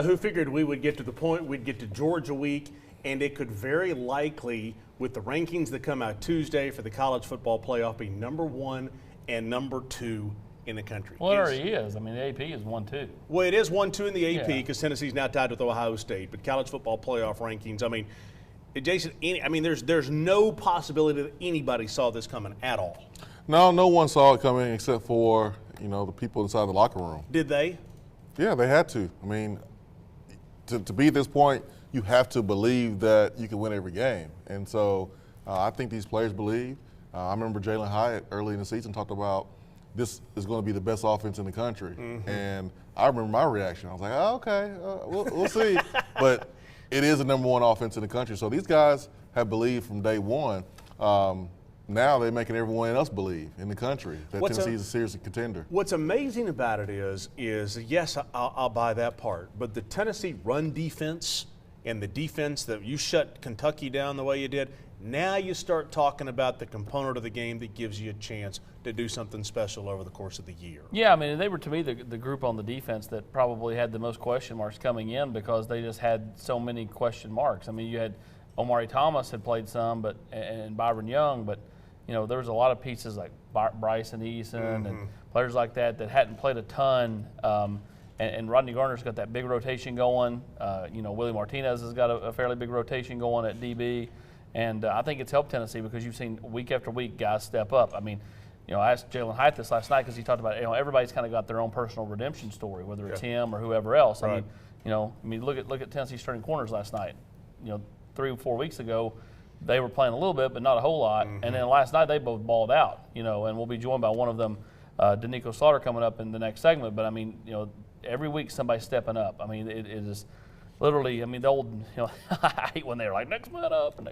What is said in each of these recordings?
Who figured we would get to the point we'd get to Georgia week, and it could very likely, with the rankings that come out Tuesday for the college football playoff, be number 1 and number 2 in the country. Well, it already is. I mean, the AP is 1-2. Well, it is 1-2 in the AP because Tennessee's now tied with Ohio State. But college football playoff rankings, I mean, Jason, there's no possibility that anybody saw this coming at all. No one saw it coming except for, the people inside the locker room. Did they? Yeah, they had to. I mean, to be at this point, you have to believe that you can win every game. And so I think these players believe. I remember Jalen Hyatt early in the season talked about this is going to be the best offense in the country. Mm-hmm. And I remember my reaction. I was like, oh, okay, we'll see. But it is the number 1 offense in the country. So these guys have believed from day one. Now they're making everyone else believe in the country that Tennessee is a serious contender. What's amazing about it is yes, I'll buy that part. But the Tennessee run defense and the defense that you shut Kentucky down the way you did, now you start talking about the component of the game that gives you a chance to do something special over the course of the year. Yeah, I mean, they were, to me, the group on the defense that probably had the most question marks coming in because they just had so many question marks. I mean, you had Omari Thomas had played some, and Byron Young, but there was a lot of pieces like Bryson Eason and players like that hadn't played a ton. And Rodney Garner's got that big rotation going. Willie Martinez has got a fairly big rotation going at DB. And I think it's helped Tennessee because you've seen week after week guys step up. I mean, I asked Jalen Hyatt this last night because he talked about everybody's kind of got their own personal redemption story, whether it's him or whoever else. Right. I mean, look at Tennessee starting corners last night. 3 or 4 weeks ago, they were playing a little bit, but not a whole lot. Mm-hmm. And then last night they both balled out. And we'll be joined by one of them, Doneiko Slaughter, coming up in the next segment. But I mean, every week somebody's stepping up. I mean, it is. Literally, I mean, the old, I hate when they're like, next man up,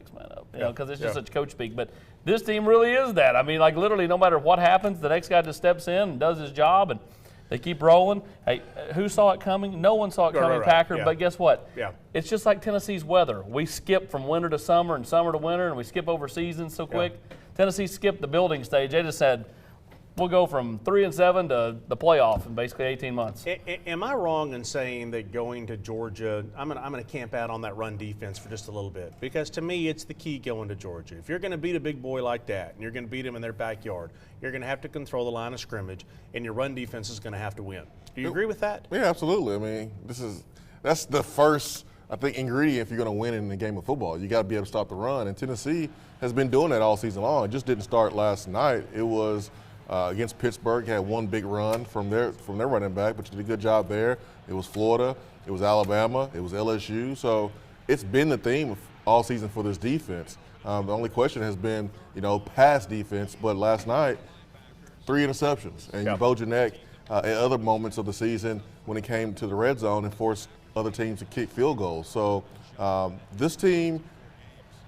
because it's just such coach speak. But this team really is that. I mean, like literally no matter what happens, the next guy just steps in and does his job, and they keep rolling. Hey, who saw it coming? No one saw it coming, Packer. Yeah. But guess what? Yeah. It's just like Tennessee's weather. We skip from winter to summer and summer to winter, and we skip over seasons so quick. Tennessee skipped the building stage. They just said, we'll go from 3-7 to the playoff in basically 18 months. Am I wrong in saying that going to Georgia, I'm gonna camp out on that run defense for just a little bit? Because to me, it's the key going to Georgia. If you're going to beat a big boy like that, and you're going to beat them in their backyard, you're going to have to control the line of scrimmage, and your run defense is going to have to win. Do you agree with that? Yeah, absolutely. I mean, that's the first, I think, ingredient if you're going to win in the game of football. You got to be able to stop the run, and Tennessee has been doing that all season long. It just didn't start last night. It was against Pittsburgh, had one big run from their running back, but you did a good job there. It was Florida, it was Alabama, it was LSU. So it's been the theme all season for this defense. The only question has been, pass defense, but last night, 3 interceptions. And you bowed your neck at other moments of the season when it came to the red zone and forced other teams to kick field goals. So this team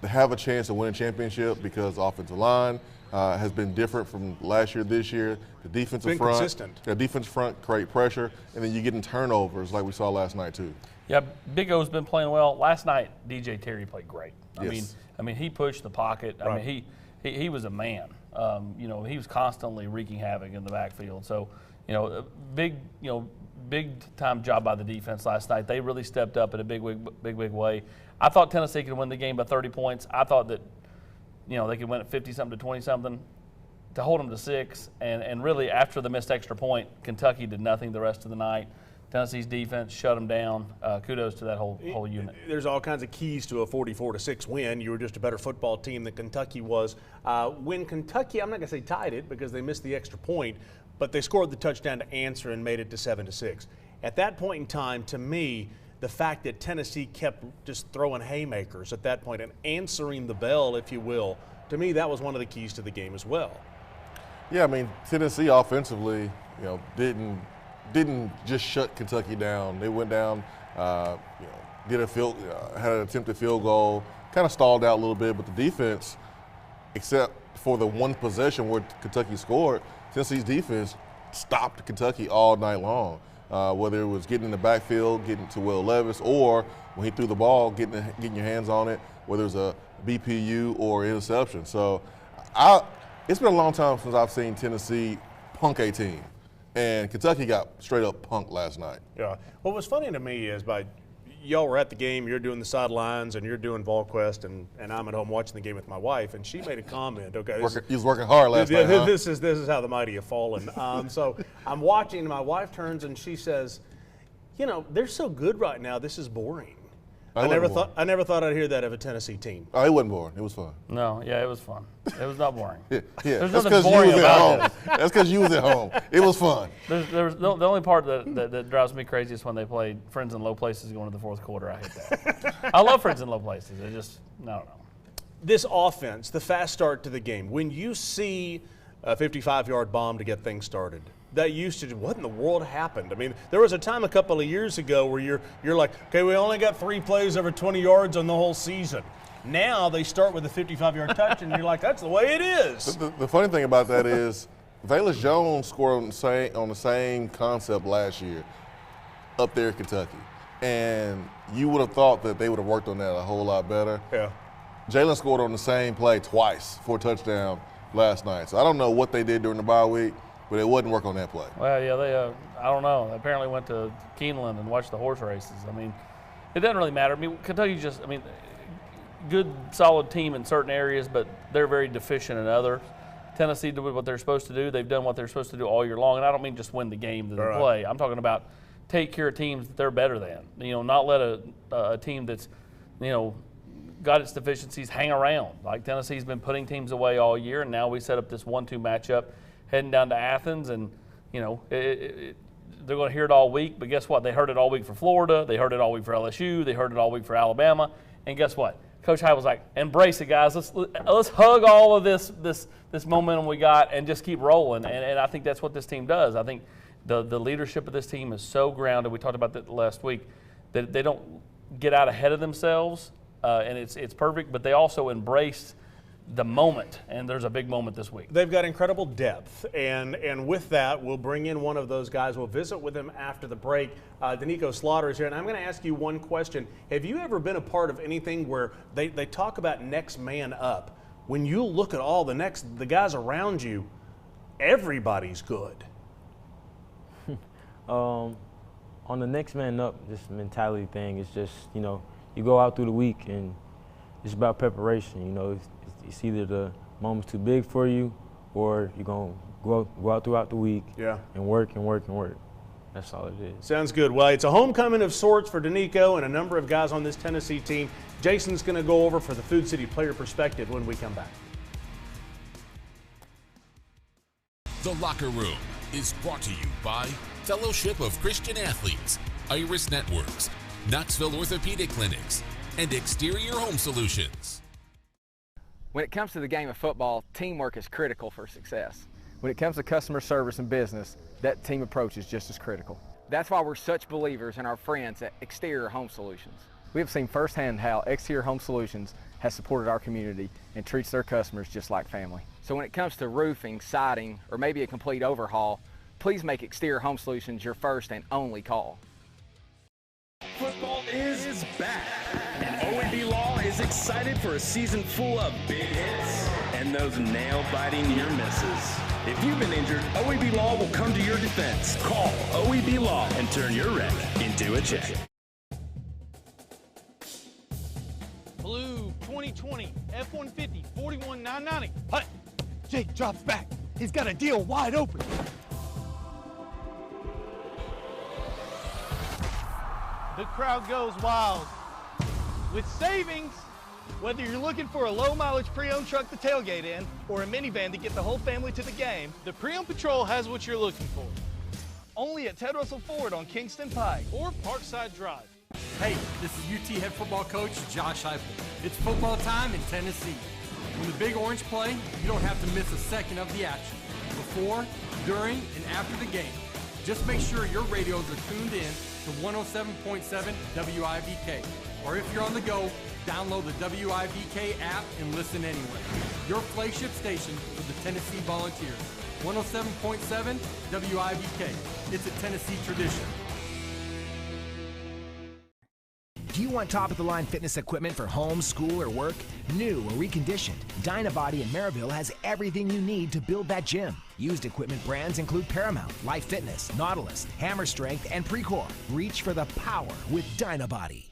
have a chance to win a championship because the offensive line has been different from last year, this year. The defensive front, consistent. The defensive front create pressure, and then you get in turnovers like we saw last night too. Yeah, Big O's been playing well. Last night, DJ Terry played great. Yes. I mean, he pushed the pocket. Right. I mean, he was a man. He was constantly wreaking havoc in the backfield. So, big time job by the defense last night. They really stepped up in a big way. I thought Tennessee could win the game by 30 points. I thought that they could win at 50-something to 20-something. To hold them to 6, and really after the missed extra point, Kentucky did nothing the rest of the night. Tennessee's defense shut them down. Kudos to that whole unit. There's all kinds of keys to a 44-6 win. You were just a better football team than Kentucky was. When Kentucky, I'm not going to say tied it because they missed the extra point, but they scored the touchdown to answer and made it to 7-6. At that point in time, to me, the fact that Tennessee kept just throwing haymakers at that point and answering the bell, if you will, to me that was one of the keys to the game as well. Yeah, I mean, Tennessee offensively, didn't just shut Kentucky down. They went down, had an attempted field goal, kind of stalled out a little bit, but the defense, except for the one possession where Kentucky scored, Tennessee's defense stopped Kentucky all night long. Whether it was getting in the backfield, getting to Will Levis, or when he threw the ball, getting your hands on it, whether it was a BPU or interception. So it's been a long time since I've seen Tennessee punk a team. And Kentucky got straight up punked last night. Yeah. What was funny to me is y'all were at the game, you're doing the sidelines, and you're doing VolQuest, and I'm at home watching the game with my wife, and she made a comment. Okay, He was working hard last night. Huh? This is how the mighty have fallen. So I'm watching, and my wife turns and she says, "You know, they're so good right now. This is boring." I never thought I'd hear that of a Tennessee team. Oh, it wasn't boring. It was fun. No, yeah, it was fun. It was not boring. Yeah, There's that's nothing because you boring was at about home. That's because you was at home. It was fun. There's the only part that drives me crazy is when they played Friends in Low Places going to the fourth quarter. I hate that. I love Friends in Low Places. It just, no. This offense, the fast start to the game, when you see a 55-yard bomb to get things started, that usage, what in the world happened? I mean, there was a time a couple of years ago where you're like, okay, we only got 3 plays over 20 yards on the whole season. Now they start with a 55-yard touch, and you're like, that's the way it is. The funny thing about that is Velus Jones scored on the same concept last year up there in Kentucky. And you would have thought that they would have worked on that a whole lot better. Yeah. Jalen scored on the same play twice for a touchdown last night. So I don't know what they did during the bye week, but it wouldn't work on that play. Well, yeah, they, I don't know. They apparently went to Keeneland and watched the horse races. I mean, it doesn't really matter. I mean, Kentucky good, solid team in certain areas, but they're very deficient in others. Tennessee did what they're supposed to do. They've done what they're supposed to do all year long, and I don't mean just win the game that they play. I'm talking about take care of teams that they're better than. You know, not let a team that's, you know, got its deficiencies hang around. Like Tennessee's been putting teams away all year, and now we set up this 1-2 matchup heading down to Athens, and, you know, they're going to hear it all week, but guess what? They heard it all week for Florida. They heard it all week for LSU. They heard it all week for Alabama. And guess what? Coach Hyde was like, embrace it, guys. Let's hug all of this momentum we got and just keep rolling. And I think that's what this team does. I think the leadership of this team is so grounded. We talked about that last week, that they don't get out ahead of themselves, and it's perfect, but they also embrace the moment, and there's a big moment this week. They've got incredible depth, and with that, we'll bring in one of those guys. We'll visit with him after the break. Doneiko Slaughter is here, and I'm going to ask you one question. Have you ever been a part of anything where they talk about next man up? When you look at all the guys around you, everybody's good. On the next man up, this mentality thing is just, you know, you go out through the week and it's about preparation. You know, it's either the moment's too big for you, or you're going to go out throughout the week and work and work and work. That's all it is. Sounds good. Well, it's a homecoming of sorts for Doneiko and a number of guys on this Tennessee team. Jason's going to go over for the Food City Player Perspective when we come back. The Locker Room is brought to you by Fellowship of Christian Athletes, Iris Networks, Knoxville Orthopedic Clinics, and Exterior Home Solutions. When it comes to the game of football, teamwork is critical for success. When it comes to customer service and business, that team approach is just as critical. That's why we're such believers in our friends at Exterior Home Solutions. We have seen firsthand how Exterior Home Solutions has supported our community and treats their customers just like family. So when it comes to roofing, siding, or maybe a complete overhaul, please make Exterior Home Solutions your first and only call. Football is back, and OAB Law is excited for a season full of big hits and those nail-biting near misses. If you've been injured, OAB Law will come to your defense. Call OAB Law and turn your wreck into a check. Blue 2020 F-150 $41,990. Hut! Jake drops back. He's got a deal wide open. The crowd goes wild. With savings, whether you're looking for a low-mileage pre-owned truck to tailgate in or a minivan to get the whole family to the game, the Pre-Owned Patrol has what you're looking for. Only at Ted Russell Ford on Kingston Pike or Parkside Drive. Hey, this is UT head football coach Josh Heupel. It's football time in Tennessee. When the Big Orange play, you don't have to miss a second of the action. Before, during, and after the game. Just make sure your radios are tuned in to 107.7 WIVK. Or if you're on the go, download the WIVK app and listen anywhere. Your flagship station for the Tennessee Volunteers. 107.7 WIVK. It's a Tennessee tradition. you want top-of-the-line fitness equipment for home, school, or work, new or reconditioned, Dynabody in Maryville has everything you need to build that gym. Used equipment brands include Paramount, Life Fitness, Nautilus, Hammer Strength, and Precor. Reach for the power with Dynabody.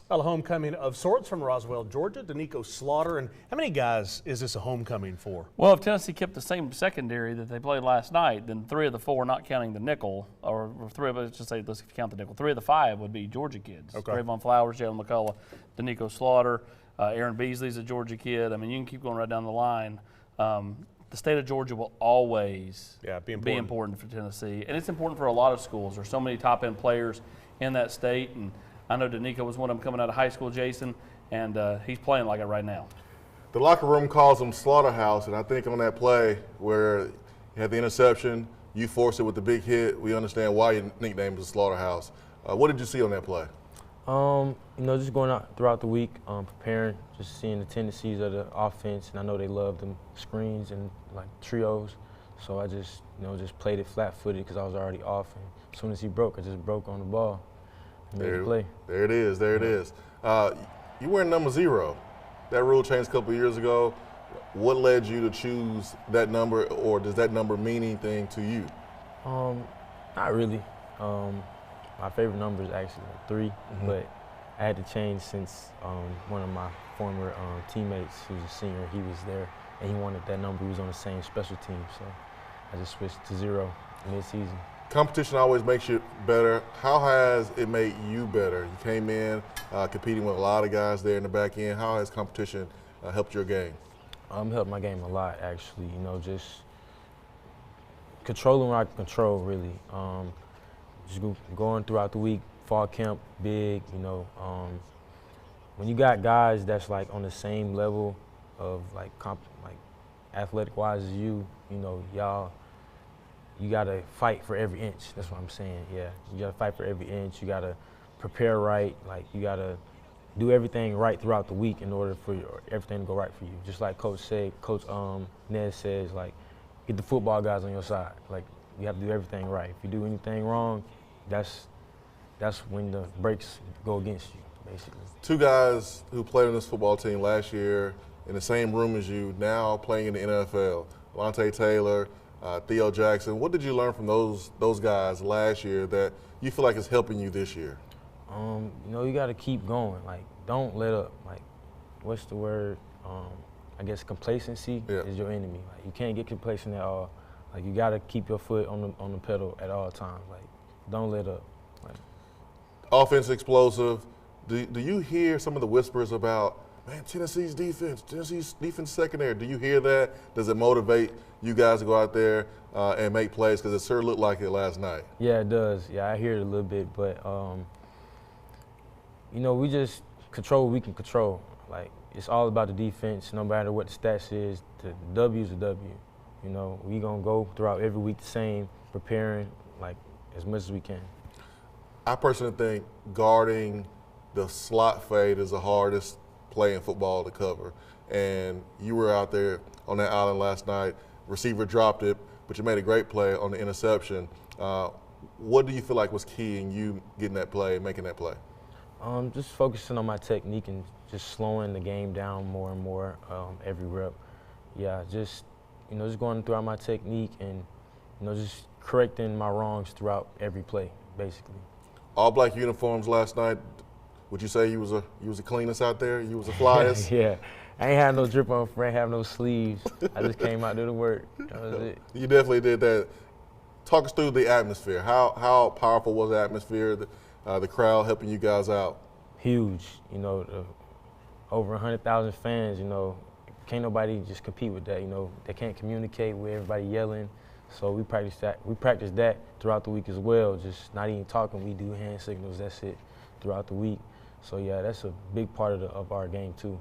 Well, a homecoming of sorts from Roswell, Georgia. Doneiko Slaughter. And how many guys is this a homecoming for? Well, if Tennessee kept the same secondary that they played last night, then 3 of the 4, not counting the nickel, or 3 of us, just say let's count the nickel, 3 of the 5 would be Georgia kids. Okay. Trayvon Flowers, Jalen McCullough, Doneiko Slaughter, Aaron Beasley's a Georgia kid. I mean, you can keep going right down the line. The state of Georgia will always be important for Tennessee, and it's important for a lot of schools. There's so many top-end players in that state, and I know Doneiko was one of them coming out of high school, Jason, and he's playing like it right now. The locker room calls him Slaughterhouse, and I think on that play where you had the interception, you forced it with the big hit, we understand why your nickname is Slaughterhouse. What did you see on that play? You know, just going out throughout the week, preparing, just seeing the tendencies of the offense, and I know they love them screens and like trios, so I just, you know, just played it flat-footed because I was already off, and as soon as he broke, I just broke on the ball. There it is. There it is. You wearing number 0. That rule changed a couple of years ago. What led you to choose that number, or does that number mean anything to you? Not really. My favorite number is actually 3, but I had to change since one of my former teammates, who's a senior, he was there, and he wanted that number. He was on the same special team, so I just switched to 0 mid-season. Competition always makes you better. How has it made you better? You came in competing with a lot of guys there in the back end. How has competition helped your game? Helped my game a lot, actually. You know, just controlling what I can control, really. Just going throughout the week, fall camp, big, you know. When you got guys that's like on the same level of like athletic-wise as you know, you gotta fight for every inch. That's what I'm saying. Yeah, you gotta fight for every inch. You gotta prepare right. Like you gotta do everything right throughout the week in order for everything to go right for you. Just like Coach Ned says, like get the football guys on your side. Like you have to do everything right. If you do anything wrong, that's when the breaks go against you, basically. 2 guys who played on this football team last year in the same room as you, now playing in the NFL. Lante Taylor, Theo Jackson. What did you learn from those guys last year that you feel like is helping you this year? You know, you got to keep going. Like, don't let up. Like, what's the word? I guess complacency is your enemy. Like, you can't get complacent at all. Like, you got to keep your foot on the pedal at all times. Like, don't let up. Like, offense explosive. Do you hear some of the whispers about, man, Tennessee's defense secondary? Do you hear that? Does it motivate you guys to go out there and make plays? Because it sure looked like it last night. Yeah, it does. Yeah, I hear it a little bit, but you know, we just control what we can control. Like, it's all about the defense. No matter what the stats is, the W's a W. You know, we gonna go throughout every week the same, preparing like as much as we can. I personally think guarding the slot fade is the hardest play in football to cover. And you were out there on that island last night. Receiver dropped it, but you made a great play on the interception. What do you feel like was key in you getting that play, making that play? Just focusing on my technique and just slowing the game down more and more every rep. Yeah, just, you know, just going throughout my technique and, you know, just correcting my wrongs throughout every play, basically. All black uniforms last night. Would you say you was the cleanest out there? You was the flyest? Yeah. I ain't had no drip on front, have no sleeves. I just came out to do the work. That was it. You definitely did that. Talk us through the atmosphere. How powerful was the atmosphere, the crowd helping you guys out? Huge. You know, over 100,000 fans, you know, can't nobody just compete with that. You know, they can't communicate with everybody yelling. So we practice that throughout the week as well, just not even talking. We do hand signals, that's it, throughout the week. So, yeah, that's a big part of our game, too.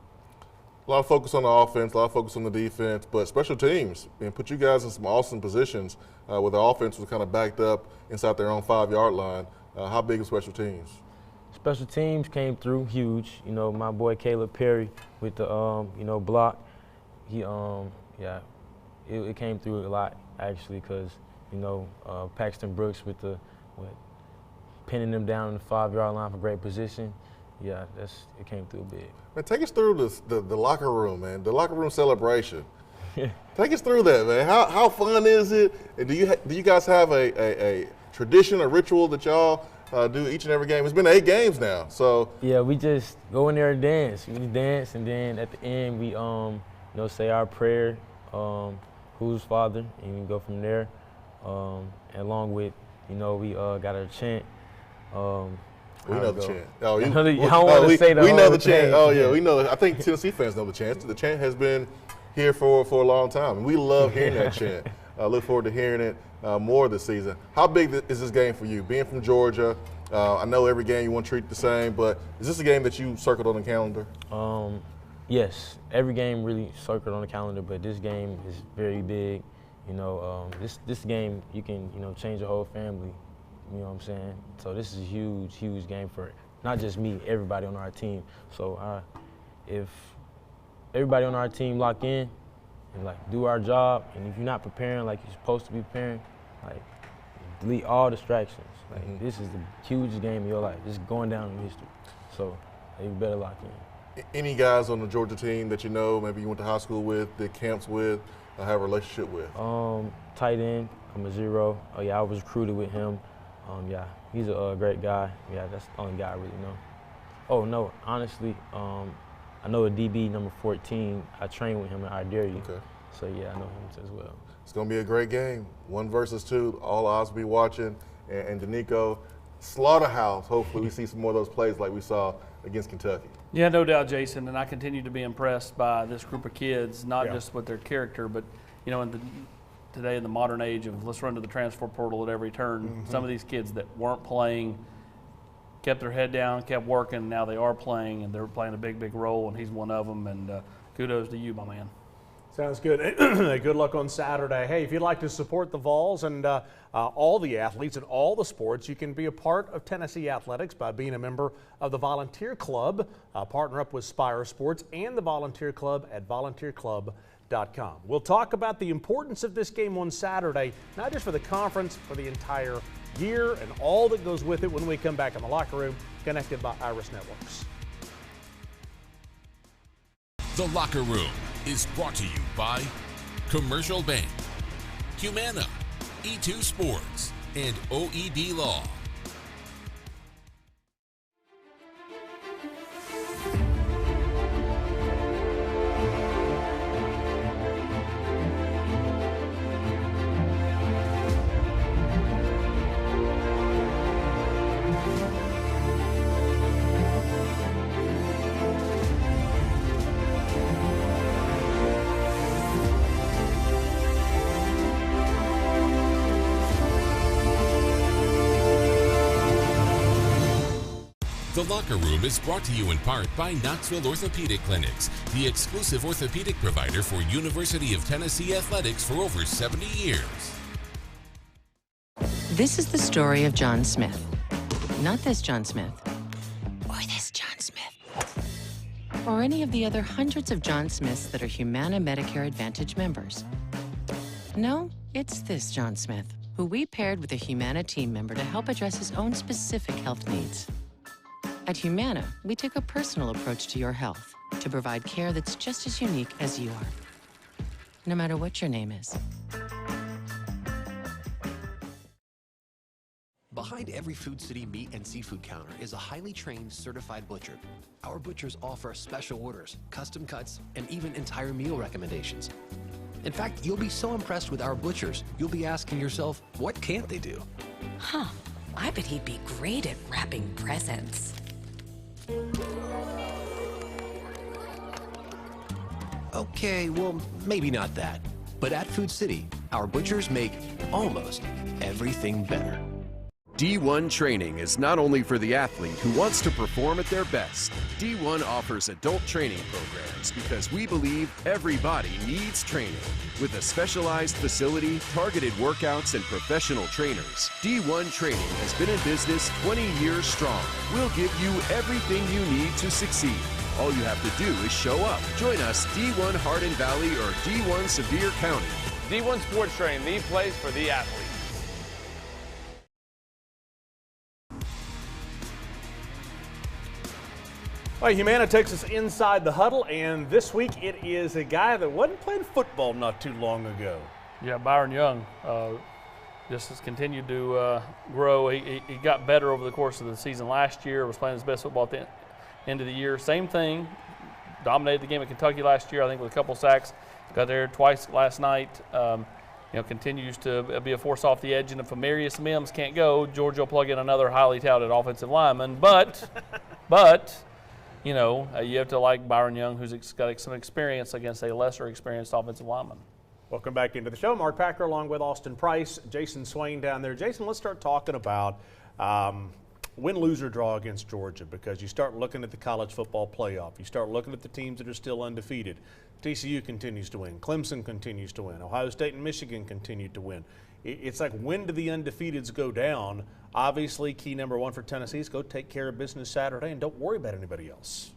A lot of focus on the offense, a lot of focus on the defense, but special teams, and put you guys in some awesome positions where the offense was kind of backed up inside their own 5-yard line. How big are special teams? Special teams came through huge. You know, my boy Caleb Perry with the, you know, block. He, yeah, it came through a lot. actually, because, Paxton Brooks with pinning them down on the 5-yard line for great position. Yeah, it came through big. Man, take us through the locker room, man. The locker room celebration. Take us through that, man. How fun is it? And do you guys have a tradition, a ritual that y'all do each and every game? It's been 8 games now, so. Yeah, we just go in there and dance. We dance, and then at the end we say our prayer, who's Father, and we go from there. Along with, we got our chant. We know the chant. Oh, I don't want to say the we know whole the chant. thing. Oh yeah, we know. I think Tennessee fans know the chant. The chant has been here for a long time, and we love hearing that chant. I look forward to hearing it more this season. How big is this game for you? Being from Georgia, I know every game you want to treat the same, but is this a game that you circled on the calendar? Yes, every game really circled on the calendar, but this game is very big. This game you can change the whole family. You know what I'm saying? So this is a huge, huge game for not just me, everybody on our team. So if everybody on our team lock in and do our job, and if you're not preparing like you're supposed to be preparing, delete all distractions. This is the hugest game of your life. This is going down in history. So you better lock in. Any guys on the Georgia team that maybe you went to high school with, did camps with, or have a relationship with? Tight end, I'm a 0. Oh yeah, I was recruited with him. Yeah, he's a great guy. Yeah, that's the only guy I really know. Oh no, honestly, I know a DB number 14. I trained with him at I Dare You. Okay. So yeah, I know him as well. It's gonna be a great game. 1 versus 2. All eyes will be watching. And Doneiko, slaughterhouse. Hopefully we see some more of those plays like we saw against Kentucky. Yeah, no doubt, Jason. And I continue to be impressed by this group of kids, not just with their character, but today in the modern age of let's run to the transfer portal at every turn, some of these kids that weren't playing kept their head down, kept working. Now they are playing, and they're playing a big, big role, and he's one of them. And kudos to you, my man. Sounds good. Good luck on Saturday. Hey, if you'd like to support the Vols and all the athletes in all the sports, you can be a part of Tennessee Athletics by being a member of the Volunteer Club. Partner up with Spire Sports and the Volunteer Club at volunteerclub.com. We'll talk about the importance of this game on Saturday, not just for the conference, for the entire year and all that goes with it when we come back in the locker room, connected by Iris Networks. The Locker Room is brought to you by Commercial Bank, Humana, E2 Sports, and OEB Law. The Locker Room is brought to you in part by Knoxville Orthopedic Clinics, the exclusive orthopedic provider for University of Tennessee Athletics for over 70 years. This is the story of John Smith. Not this John Smith, or this John Smith, or any of the other hundreds of John Smiths that are Humana Medicare Advantage members. No, it's this John Smith, who we paired with a Humana team member to help address his own specific health needs. At Humana, we take a personal approach to your health to provide care that's just as unique as you are, no matter what your name is. Behind every Food City meat and seafood counter is a highly trained, certified butcher. Our butchers offer special orders, custom cuts, and even entire meal recommendations. In fact, you'll be so impressed with our butchers, you'll be asking yourself, what can't they do? Huh, I bet he'd be great at wrapping presents. Okay, well, maybe not that. But at Food City, our butchers make almost everything better. D1 training is not only for the athlete who wants to perform at their best. D1 offers adult training programs because we believe everybody needs training. With a specialized facility, targeted workouts, and professional trainers, D1 Training has been in business 20 years strong. We'll give you everything you need to succeed. All you have to do is show up. Join us D1 Hardin Valley or D1 Sevier County. D1 Sports Training, the place for the athlete. All right, Humana takes us inside the huddle, and this week it is a guy that wasn't playing football not too long ago. Yeah, Byron Young just has continued to grow. He got better over the course of the season last year, was playing his best football at the end of the year. Same thing, dominated the game at Kentucky last year, I think with a couple sacks. Got there twice last night. Continues to be a force off the edge, and if Amarius Mims can't go, Georgia will plug in another highly touted offensive lineman. But you have to like Byron Young, who's got some experience against a lesser experienced offensive lineman. Welcome back into the show. Mark Packer along with Austin Price, Jason Swain down there. Jason, let's start talking about win, lose, or draw against Georgia, because you start looking at the college football playoff. You start looking at the teams that are still undefeated. TCU continues to win. Clemson continues to win. Ohio State and Michigan continue to win. It's like, when do the undefeateds go down? Obviously, key number one for Tennessee is go take care of business Saturday and don't worry about anybody else.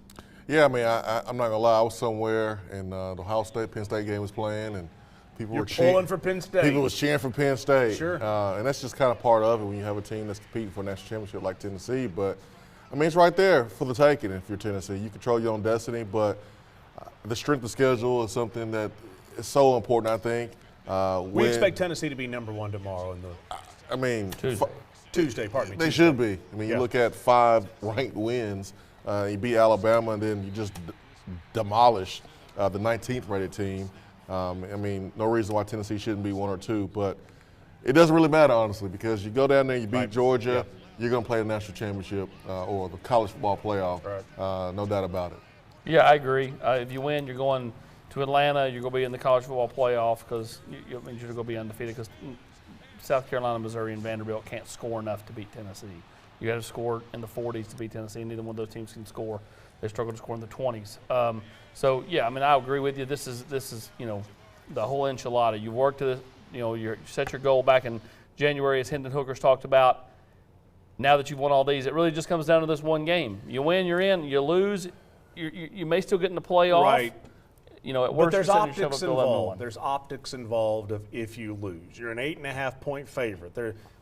Yeah, I mean, I'm not going to lie. I was somewhere and the Ohio State-Penn State game was playing, and people were pulling for Penn State. People was cheering for Penn State. Sure. And that's just kind of part of it when you have a team that's competing for a national championship like Tennessee. But, I mean, it's right there for the taking if you're Tennessee. You control your own destiny, but the strength of schedule is something that is so important, I think. We expect Tennessee to be number one tomorrow in the Tuesday, pardon me. They should be. I mean, you look at 5 ranked wins. You beat Alabama, and then you just demolish the 19th rated team. I mean, no reason why Tennessee shouldn't be 1 or 2, but it doesn't really matter, honestly, because you go down there, you beat Georgia, you're going to play the national championship or the college football playoff. No doubt about it. Yeah, I agree. If you win, you're going to Atlanta. You're going to be in the college football playoff because you're going to be undefeated, because South Carolina, Missouri, and Vanderbilt can't score enough to beat Tennessee. You got to score in the 40s to beat Tennessee. Neither one of those teams can score. They struggle to score in the 20s. So yeah, I mean, I agree with you. This is the whole enchilada. You worked to this. You set your goal back in January, as Hendon Hooker's talked about. Now that you've won all these, it really just comes down to this one game. You win, you're in. You lose, you may still get in the playoff. Right. At worst, but there's optics involved. There's optics involved of if you lose. You're an 8.5-point favorite.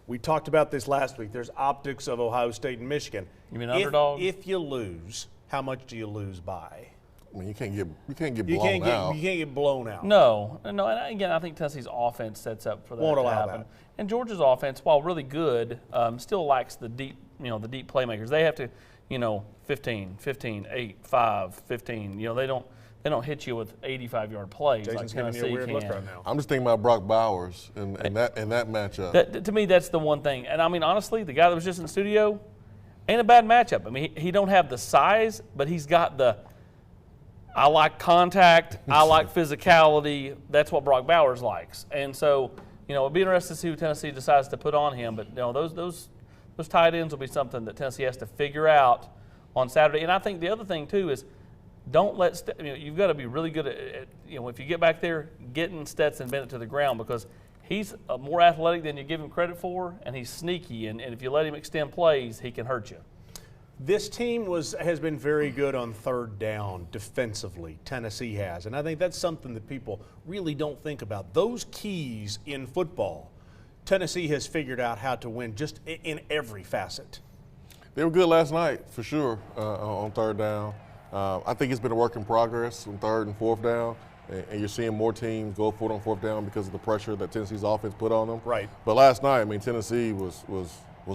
We talked about this last week. There's optics of Ohio State and Michigan. You mean underdog? If you lose, how much do you lose by? I mean, you can't get blown out. You can't get blown out. No. And again, I think Tennessee's offense sets up for that to happen. And Georgia's offense, while really good, still lacks the deep playmakers. They have to, 15, 8, 5, 15. They don't hit you with 85-yard plays. Jason's like giving me a weird look right now. I'm just thinking about Brock Bowers and that matchup. To me, that's the one thing. And I mean, honestly, the guy that was just in the studio ain't a bad matchup. I mean, he don't have the size, but he's got I like contact, I like physicality. That's what Brock Bowers likes. And so, it'll be interesting to see who Tennessee decides to put on him. But those tight ends will be something that Tennessee has to figure out on Saturday. And I think the other thing too is, don't let you've got to be really good at if you get back there, getting Stetson Bennett to the ground, because he's more athletic than you give him credit for, and he's sneaky. And if you let him extend plays, he can hurt you. This team has been very good on third down defensively. Tennessee has, and I think that's something that people really don't think about. Those keys in football, Tennessee has figured out how to win just in every facet. They were good last night for sure on third down. I think it's been a work in progress on third and fourth down, and you're seeing more teams go for it on fourth down because of the pressure that Tennessee's offense put on them. Right. But last night, I mean, Tennessee was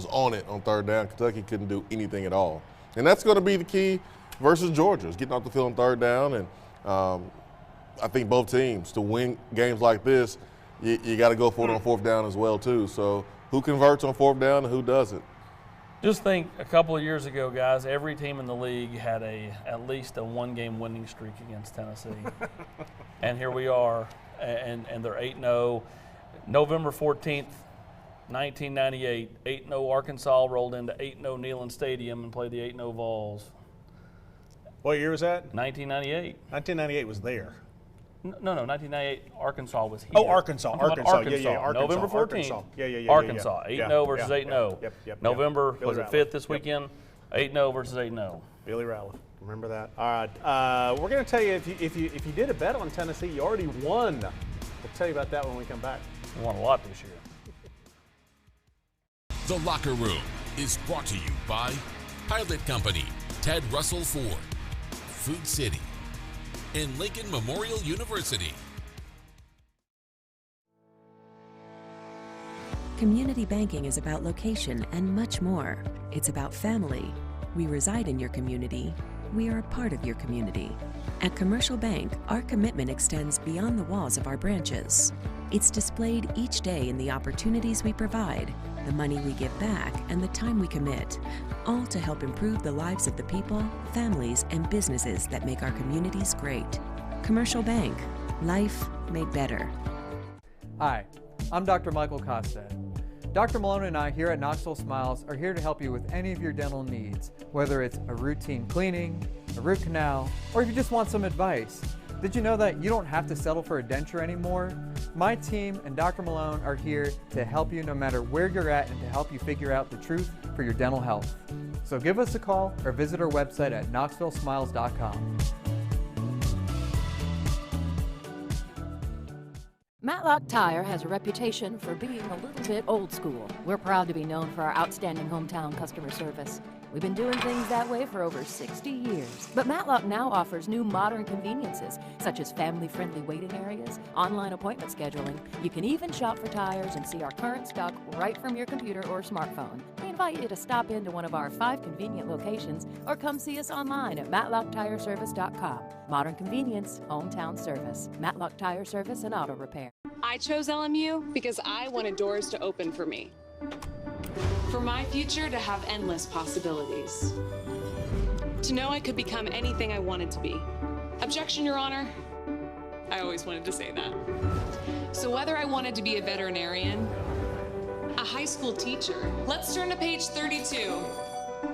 on it on third down. Kentucky couldn't do anything at all. And that's going to be the key versus Georgia, is getting off the field on third down. And I think both teams, to win games like this, you got to go for it on fourth down as well, too. So who converts on fourth down and who doesn't? Just think, a couple of years ago, guys, every team in the league had at least a one-game winning streak against Tennessee. And here we are, and they're 8-0. November 14th, 1998, 8-0 Arkansas rolled into 8-0 Neyland Stadium and played the 8-0 Vols. What year was that? 1998. 1998 was there. No, 1998 Arkansas was here. Oh, Arkansas. Yeah, Arkansas. November 14th. Arkansas. Arkansas, 8-0 versus 8-0. Yep. November, Billy was it Ratliff. 5th this weekend? 8-0 versus 8-0. Billy Ratliff. Remember that? All right. We're going to tell you, if you did a bet on Tennessee, you already won We'll tell you about that when we come back. We won a lot this year. The Locker Room is brought to you by Pilot Company, Ted Russell Ford, Food City, and Lincoln Memorial University. Community banking is about location and much more. It's about family. We reside in your community. We are a part of your community. At Commercial Bank, our commitment extends beyond the walls of our branches. It's displayed each day in the opportunities we provide, the money we give back, and the time we commit, all to help improve the lives of the people, families, and businesses that make our communities great. Commercial Bank, life made better. Hi, I'm Dr. Michael Costa. Dr. Malone and I here at Knoxville Smiles are here to help you with any of your dental needs, whether it's a routine cleaning, a root canal, or if you just want some advice. Did you know that you don't have to settle for a denture anymore? My team and Dr. Malone are here to help you no matter where you're at and to help you figure out the truth for your dental health. So give us a call or visit our website at knoxvillesmiles.com. Matlock Tire has a reputation for being a little bit old school. We're proud to be known for our outstanding hometown customer service. We've been doing things that way for over 60 years. But Matlock now offers new modern conveniences, such as family-friendly waiting areas, online appointment scheduling. You can even shop for tires and see our current stock right from your computer or smartphone. We invite you to stop into one of our 5 convenient locations or come see us online at matlocktireservice.com. Modern convenience, hometown service. Matlock Tire Service and Auto Repair. I chose LMU because I wanted doors to open for me. For my future to have endless possibilities. To know I could become anything I wanted to be. Objection, Your Honor. I always wanted to say that. So whether I wanted to be a veterinarian, a high school teacher, let's turn to page 32,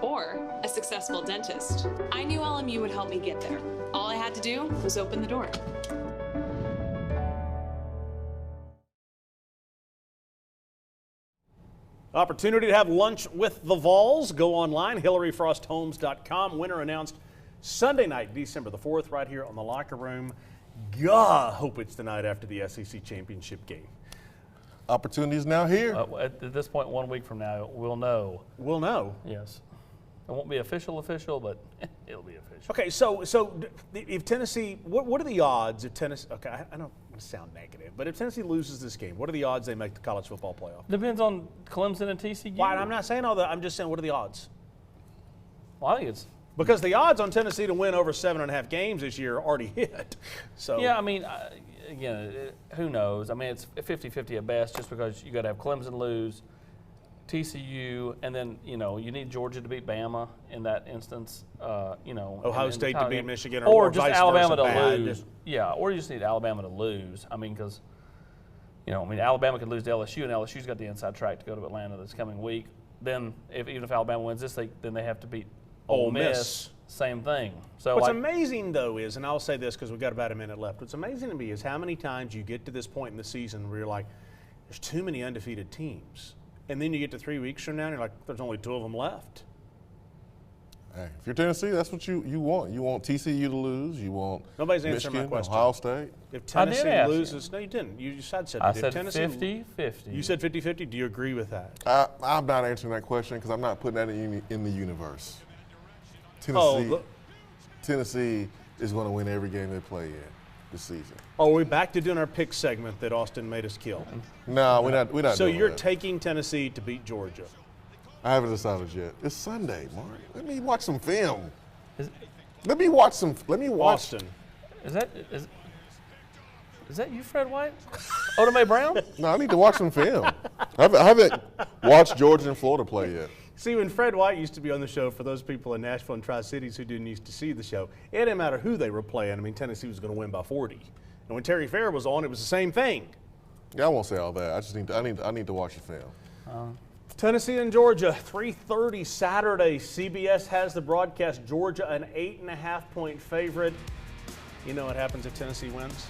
or a successful dentist, I knew LMU would help me get there. All I had to do was open the door. Opportunity to have lunch with the Vols. Go online, hillaryfrosthomes.com. Winner announced Sunday night, December the 4th, right here on the Locker Room. God, hope it's the night after the SEC championship game. Opportunity is now here. At this point, 1 week from now, we'll know. We'll know. Yes. It won't be official, but it'll be official. Okay, so if Tennessee, what are the odds if Tennessee? Okay, I don't want to sound negative, but if Tennessee loses this game, what are the odds they make the college football playoff? Depends on Clemson and TCU. Why? I'm not saying all that. I'm just saying, what are the odds? Well, I think it's because the odds on Tennessee to win over 7.5 games this year are already hit. So yeah, I mean, again, who knows? I mean, it's 50-50 at best, just because you got to have Clemson lose, TCU, and then you need Georgia to beat Bama in that instance. Ohio State to beat Michigan, or just vice Alabama versa to lose. Yeah, or you just need Alabama to lose. I mean, because Alabama could lose to LSU, and LSU's got the inside track to go to Atlanta this coming week. Then, even if Alabama wins this, then they have to beat Ole Miss. Same thing. So what's amazing though is, and I'll say this because we've got about a minute left. What's amazing to me is how many times you get to this point in the season where you're like, there's too many undefeated teams. And then you get to 3 weeks from now, and you're like, there's only 2 of them left. Hey, if you're Tennessee, that's what you want. You want TCU to lose. You want Nobody's answering Michigan, my question. Ohio State. If Tennessee loses, no, you didn't. You just said I said 50-50. You said 50-50. Do you agree with that? I'm not answering that question because I'm not putting that in the universe. Tennessee is going to win every game they play in this season. Are we back to doing our pick segment that Austin made us kill? No, we're not. So doing you're that. taking Tennessee to beat Georgia? I haven't decided yet. It's Sunday, Mark. Let me watch some film. Let me watch. Austin. Is that you, Fred White? Oda Mae Brown? No, I need to watch some film. I haven't watched Georgia and Florida play yet. See, when Fred White used to be on the show, for those people in Nashville and Tri-Cities who didn't used to see the show, it didn't matter who they were playing. I mean, Tennessee was going to win by 40. And when Terry Fair was on, it was the same thing. Yeah, I won't say all that. I just need to watch the film. Tennessee and Georgia, 3:30 Saturday. CBS has the broadcast. Georgia, an 8.5-point favorite. You know what happens if Tennessee wins?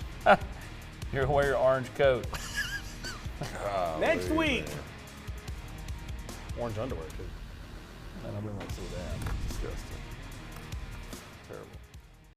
You're wear your orange coat. Next week. Orange underwear, too. Man, I really want to see that. Disgusting.